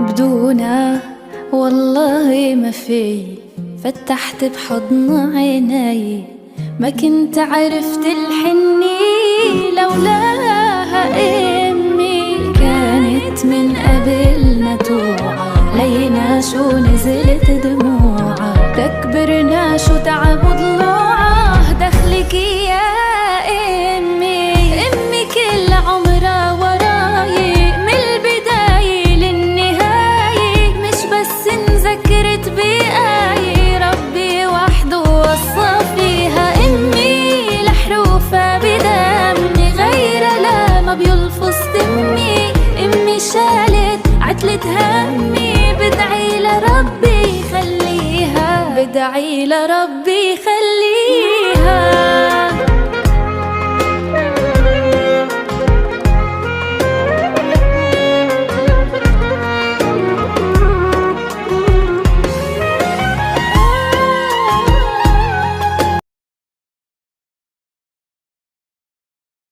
بدونه والله ما في، فتحت بحضن عيني ما كنت عرفت الحني لولاها. امي كانت من قبلنا توعى لينا شو نزلت دموعها، تكبرنا شو تعب ضلوعها، دخلك يا امي. امي كل عمرها وراي من البداية للنهاية، مش بس انذكرت بآية ربي وحده وصى فيها. امي لحروفها بدمي غير لا ما بيلفظ دمي، امي شالت عتلة همي، بدعي لربي يخليها، بدعي لربي يخليها.